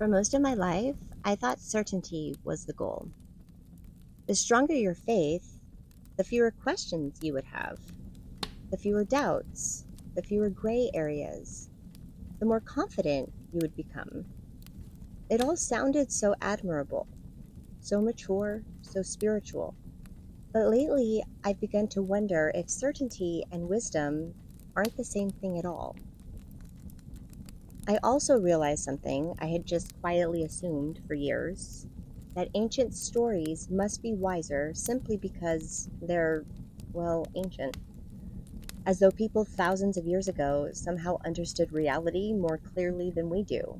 For most of my life, I thought certainty was the goal. The stronger your faith, the fewer questions you would have, the fewer doubts, the fewer gray areas, the more confident you would become. It all sounded so admirable, so mature, so spiritual. But lately, I've begun to wonder if certainty and wisdom aren't the same thing at all. I also realized something I had just quietly assumed for years, that ancient stories must be wiser simply because they're, well, ancient. As though people thousands of years ago somehow understood reality more clearly than we do.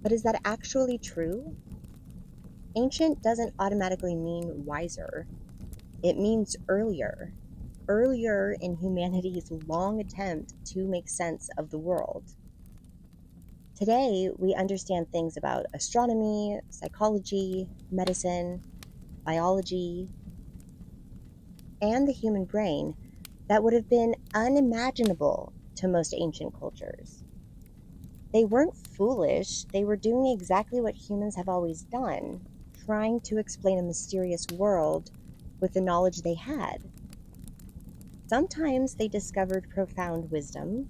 But is that actually true? Ancient doesn't automatically mean wiser. It means earlier. Earlier in humanity's long attempt to make sense of the world. Today, we understand things about astronomy, psychology, medicine, biology, and the human brain that would have been unimaginable to most ancient cultures. They weren't foolish, they were doing exactly what humans have always done, trying to explain a mysterious world with the knowledge they had. Sometimes they discovered profound wisdom,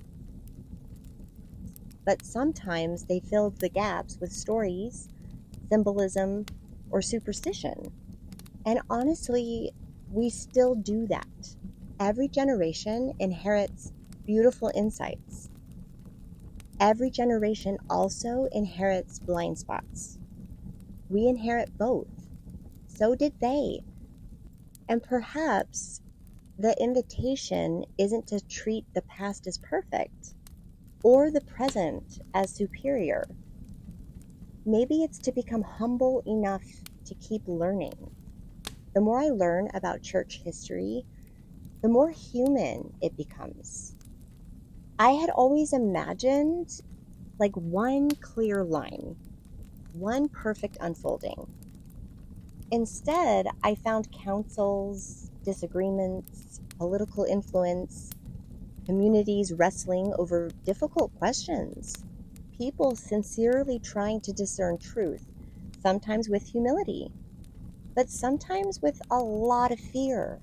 but sometimes they filled the gaps with stories, symbolism, or superstition. And honestly, we still do that. Every generation inherits beautiful insights. Every generation also inherits blind spots. We inherit both. So did they. And perhaps the invitation isn't to treat the past as perfect or the present as superior. Maybe it's to become humble enough to keep learning. The more I learn about church history, the more human it becomes. I had always imagined like one clear line, one perfect unfolding. Instead, I found councils, disagreements, political influence, communities wrestling over difficult questions, people sincerely trying to discern truth, sometimes with humility, but sometimes with a lot of fear,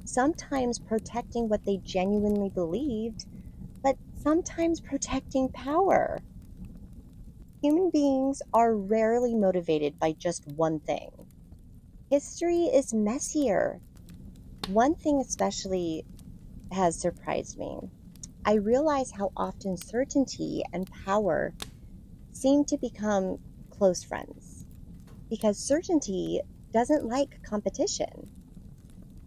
sometimes protecting what they genuinely believed, but sometimes protecting power. Human beings are rarely motivated by just one thing. History is messier. One thing especially has surprised me. I realize how often certainty and power seem to become close friends, because certainty doesn't like competition.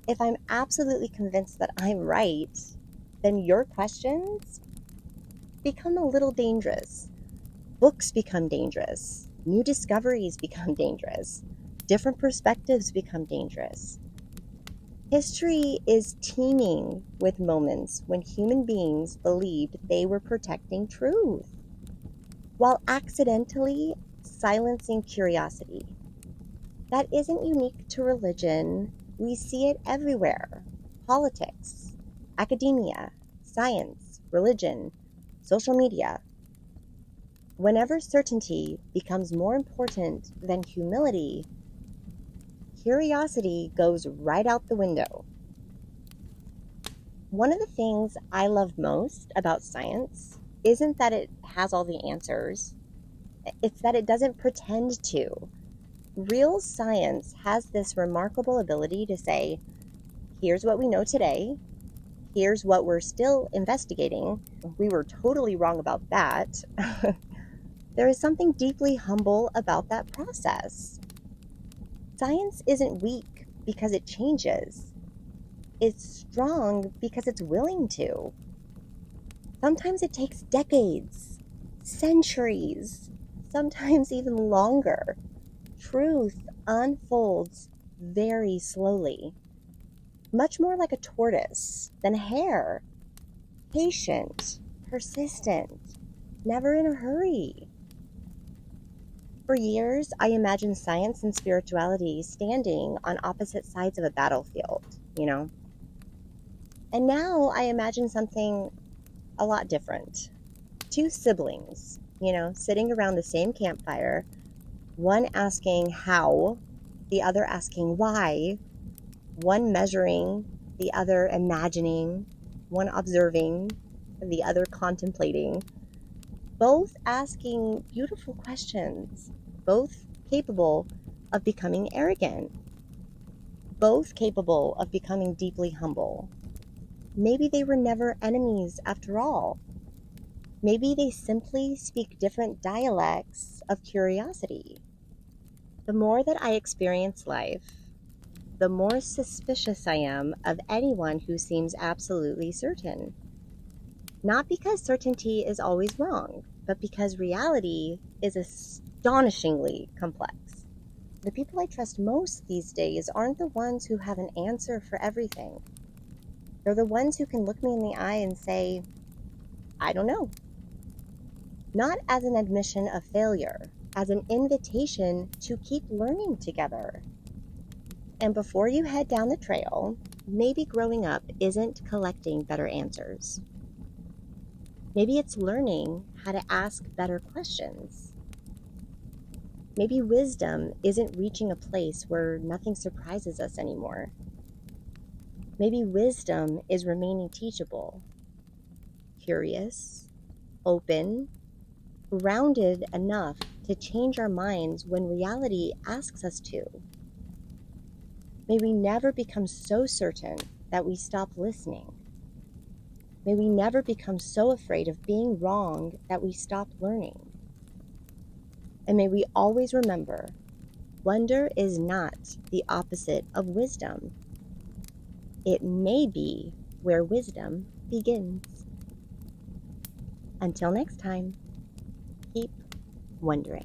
If I'm absolutely convinced that I'm right, then your questions become a little dangerous. Books become dangerous. New discoveries become dangerous. Different perspectives become dangerous. History is teeming with moments when human beings believed they were protecting truth, while accidentally silencing curiosity. That isn't unique to religion. We see it everywhere. Politics, academia, science, religion, social media. Whenever certainty becomes more important than humility, curiosity goes right out the window. One of the things I love most about science isn't that it has all the answers. It's that it doesn't pretend to. Real science has this remarkable ability to say, here's what we know today. Here's what we're still investigating. We were totally wrong about that. There is something deeply humble about that process. Science isn't weak because it changes. It's strong because it's willing to. Sometimes it takes decades, centuries, sometimes even longer. Truth unfolds very slowly, much more like a tortoise than a hare. Patient, persistent, never in a hurry. For years, I imagined science and spirituality standing on opposite sides of a battlefield, And now I imagine something a lot different. Two siblings, sitting around the same campfire, one asking how, the other asking why, one measuring, the other imagining, one observing, and the other contemplating, both asking beautiful questions, both capable of becoming arrogant, both capable of becoming deeply humble. Maybe they were never enemies after all. Maybe they simply speak different dialects of curiosity. The more that I experience life, the more suspicious I am of anyone who seems absolutely certain. Not because certainty is always wrong, but because reality is astonishingly complex. The people I trust most these days aren't the ones who have an answer for everything. They're the ones who can look me in the eye and say, I don't know. Not as an admission of failure, as an invitation to keep learning together. And before you head down the trail, maybe growing up isn't collecting better answers. Maybe it's learning how to ask better questions. Maybe wisdom isn't reaching a place where nothing surprises us anymore. Maybe wisdom is remaining teachable, curious, open, grounded enough to change our minds when reality asks us to. May we never become so certain that we stop listening. May we never become so afraid of being wrong that we stop learning. And may we always remember, wonder is not the opposite of wisdom. It may be where wisdom begins. Until next time, keep wondering.